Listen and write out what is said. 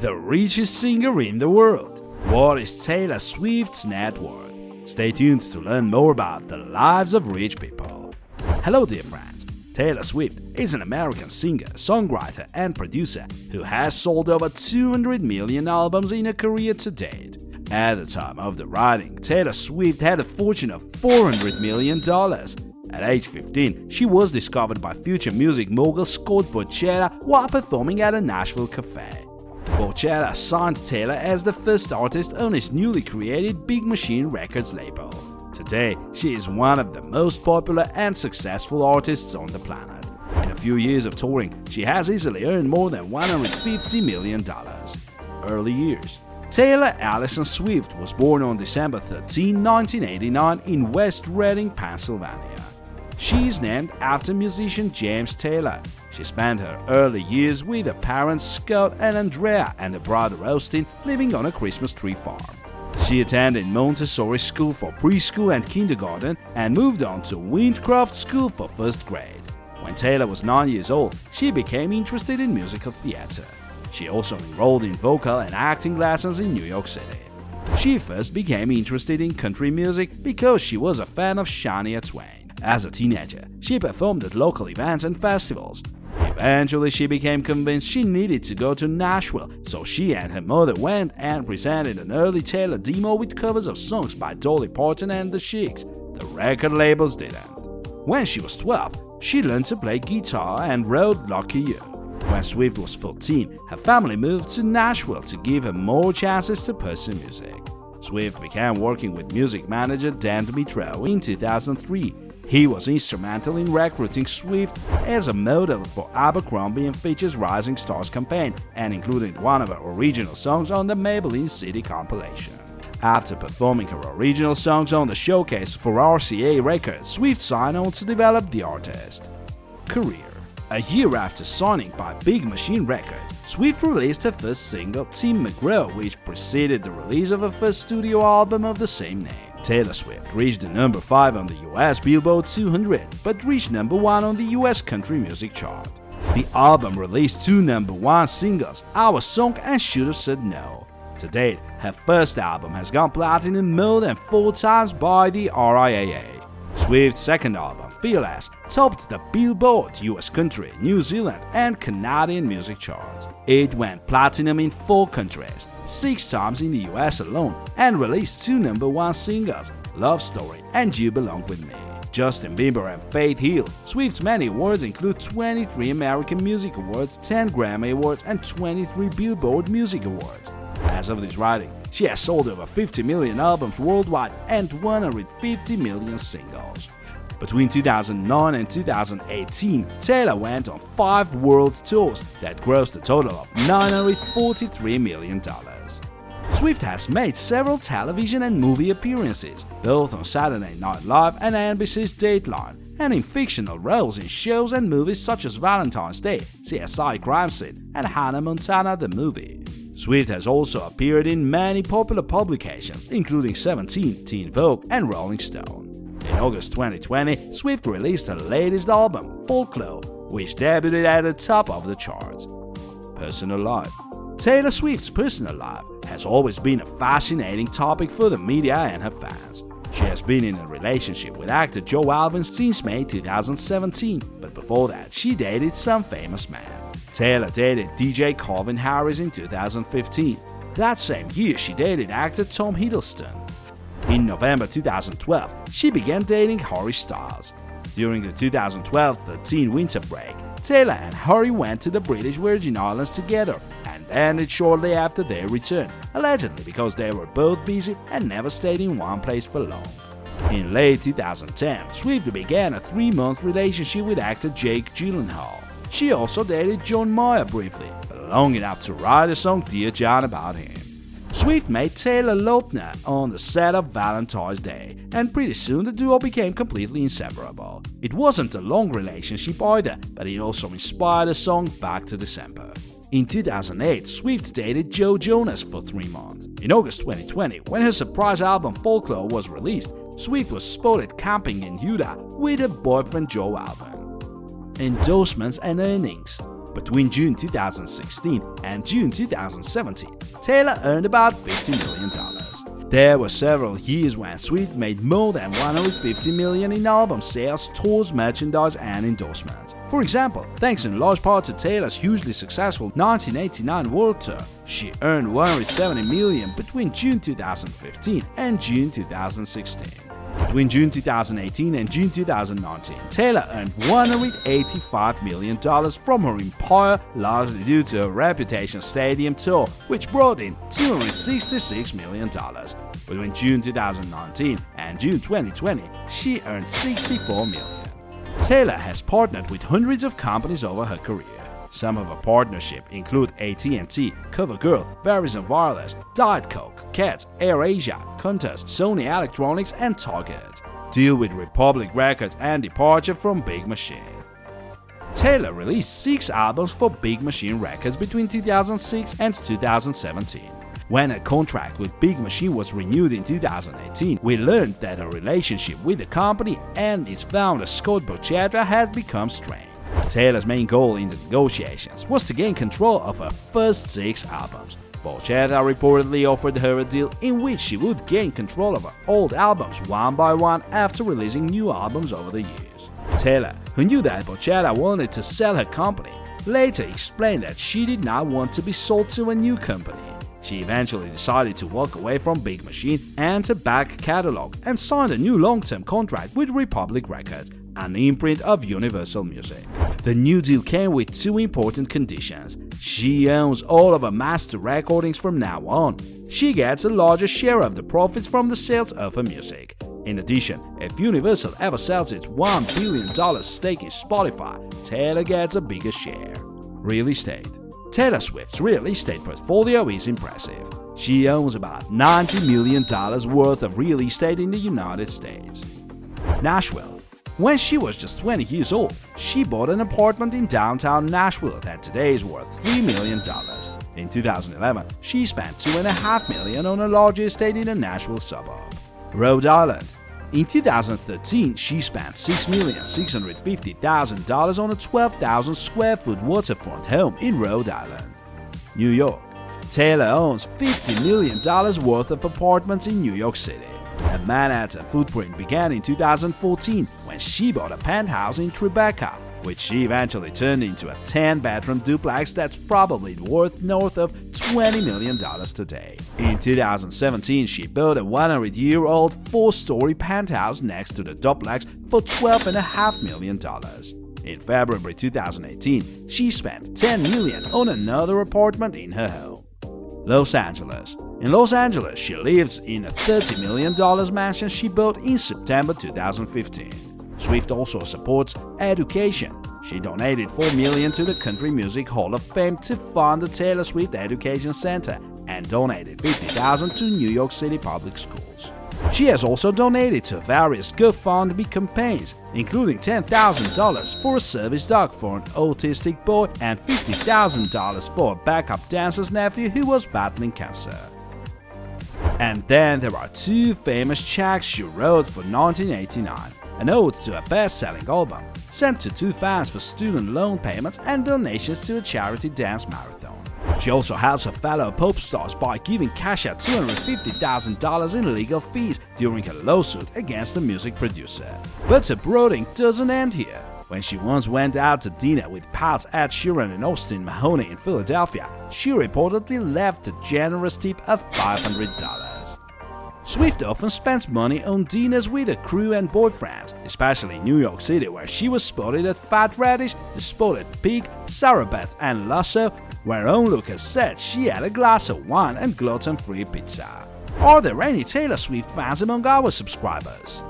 the richest singer in the world. What is Taylor Swift's net worth? Stay tuned to learn more about the lives of rich people. Hello dear friends, Taylor Swift is an American singer, songwriter and producer who has sold over 200 million albums in her career to date. At the time of the writing, Taylor Swift had a fortune of $400 million. At age 15, she was discovered by future music mogul Scott Borchetta while performing at a Nashville café. Borchetta signed Taylor as the first artist on his newly created Big Machine Records label. Today, she is one of the most popular and successful artists on the planet. In a few years of touring, she has easily earned more than $150 million. Early years. Taylor Allison Swift was born on December 13, 1989 in West Reading, Pennsylvania. She is named after musician James Taylor. She spent her early years with her parents Scott and Andrea and her brother Austin living on a Christmas tree farm. She attended Montessori School for preschool and kindergarten and moved on to Windcroft School for first grade. When Taylor was 9 years old, she became interested in musical theater. She also enrolled in vocal and acting lessons in New York City. She first became interested in country music because she was a fan of Shania Twain. As a teenager, she performed at local events and festivals. Eventually, she became convinced she needed to go to Nashville, so she and her mother went and presented an early Taylor demo with covers of songs by Dolly Parton and the Sheiks. The record labels didn't. When she was 12, she learned to play guitar and wrote Lucky You. When Swift was 14, her family moved to Nashville to give her more chances to pursue music. Swift began working with music manager Dan Dimitro in 2003. He was instrumental in recruiting Swift as a model for Abercrombie & Fitch's Rising Stars campaign and included one of her original songs on the Maybelline City compilation. After performing her original songs on the showcase for RCA Records, Swift signed on to develop the artist. Career. A year after signing by Big Machine Records, Swift released her first single, Tim McGraw, which preceded the release of her first studio album of the same name. Taylor Swift reached the number 5 on the US Billboard 200, but reached number 1 on the US country music chart. The album released 2 number 1 singles, Our Song and Should Have Said No. To date, her first album has gone platinum more than 4 times by the RIAA. Swift's second album, Fearless, topped the Billboard US country, New Zealand and Canadian music charts. It went platinum in 4 countries, 6 times in the US alone, and released 2 number 1 singles, Love Story and You Belong With Me. Justin Bieber and Faith Hill. Swift's many awards include 23 American Music Awards, 10 Grammy Awards, and 23 Billboard Music Awards. As of this writing, she has sold over 50 million albums worldwide and 150 million singles. Between 2009 and 2018, Taylor went on 5 world tours that grossed a total of $943 million. Swift has made several television and movie appearances, both on Saturday Night Live and NBC's Dateline, and in fictional roles in shows and movies such as Valentine's Day, CSI Crime Scene, and Hannah Montana the Movie. Swift has also appeared in many popular publications, including 17, Teen Vogue, and Rolling Stone. In August 2020, Swift released her latest album, Folklore, which debuted at the top of the charts. Personal life. Taylor Swift's personal life has always been a fascinating topic for the media and her fans. She has been in a relationship with actor Joe Alvin since May 2017, but before that she dated some famous man. Taylor dated DJ Calvin Harris in 2015. That same year she dated actor Tom Hiddleston. In November 2012, she began dating Harry Styles. During the 2012-13 winter break, Taylor and Harry went to the British Virgin Islands together and ended shortly after their return, allegedly because they were both busy and never stayed in one place for long. In late 2010, Swift began a 3-month relationship with actor Jake Gyllenhaal. She also dated John Mayer briefly, but long enough to write a song Dear John about him. Swift met Taylor Lautner on the set of Valentine's Day, and pretty soon the duo became completely inseparable. It wasn't a long relationship either, but it also inspired a song Back to December. In 2008, Swift dated Joe Jonas for 3 months. In August 2020, when her surprise album Folklore was released, Swift was spotted camping in Utah with her boyfriend Joe Alvin. Endorsements and earnings. Between June 2016 and June 2017, Taylor earned about $50 million. There were several years when Swift made more than $150 million in album sales, tours, merchandise, and endorsements. For example, thanks in large part to Taylor's hugely successful 1989 World Tour, she earned $170 million between June 2015 and June 2016. Between June 2018 and June 2019, Taylor earned $185 million from her empire, largely due to her Reputation Stadium tour, which brought in $266 million. Between June 2019 and June 2020, she earned $64 million. Taylor has partnered with hundreds of companies over her career. Some of her partnerships include AT&T, CoverGirl, Verizon Wireless, Diet Coke, Cats, AirAsia, Qantas, Sony Electronics, and Target. Deal with Republic Records and departure from Big Machine. Taylor released 6 albums for Big Machine Records between 2006 and 2017. When her contract with Big Machine was renewed in 2018, we learned that her relationship with the company and its founder Scott Borchetta has become strained. Taylor's main goal in the negotiations was to gain control of her first 6 albums. Borchetta reportedly offered her a deal in which she would gain control of her old albums one by one after releasing new albums over the years. Taylor, who knew that Borchetta wanted to sell her company, later explained that she did not want to be sold to a new company. She eventually decided to walk away from Big Machine and her back catalog and signed a new long-term contract with Republic Records, an imprint of Universal Music. The new deal came with 2 important conditions. She owns all of her master recordings from now on. She gets a larger share of the profits from the sales of her music. In addition, if Universal ever sells its $1 billion stake in Spotify, Taylor gets a bigger share. Real estate. Taylor Swift's real estate portfolio is impressive. She owns about $90 million worth of real estate in the United States. Nashville. When she was just 20 years old, she bought an apartment in downtown Nashville that today is worth $3 million. In 2011, she spent $2.5 million on a large estate in a Nashville suburb. Rhode Island. In 2013, she spent $6,650,000 on a 12,000 square foot waterfront home in Rhode Island. New York. Taylor owns $50 million worth of apartments in New York City. Her Manhattan footprint began in 2014 when she bought a penthouse in Tribeca, which she eventually turned into a 10-bedroom duplex that's probably worth north of $20 million today. In 2017, she built a 100-year-old 4-story penthouse next to the duplex for $12.5 million. In February 2018, she spent $10 million on another apartment in her home. Los Angeles. In Los Angeles, she lives in a $30 million mansion she built in September 2015. Swift also supports education. She donated $4 million to the Country Music Hall of Fame to fund the Taylor Swift Education Center and donated $50,000 to New York City public schools. She has also donated to various GoFundMe campaigns, including $10,000 for a service dog for an autistic boy and $50,000 for a backup dancer's nephew who was battling cancer. And then there are 2 famous checks she wrote for 1989. An ode to a best-selling album, sent to 2 fans for student loan payments and donations to a charity dance marathon. She also helps her fellow pop stars by giving cash out $250,000 in legal fees during her lawsuit against the music producer. But her brooding doesn't end here. When she once went out to dinner with pals Ed Sheeran and Austin Mahoney in Philadelphia, she reportedly left a generous tip of $500. Swift often spends money on dinners with her crew and boyfriends, especially in New York City, where she was spotted at Fat Radish, The Spotted Pig, Sarah Beth and Lasso, where onlookers said she had a glass of wine and gluten-free pizza. Are there any Taylor Swift fans among our subscribers?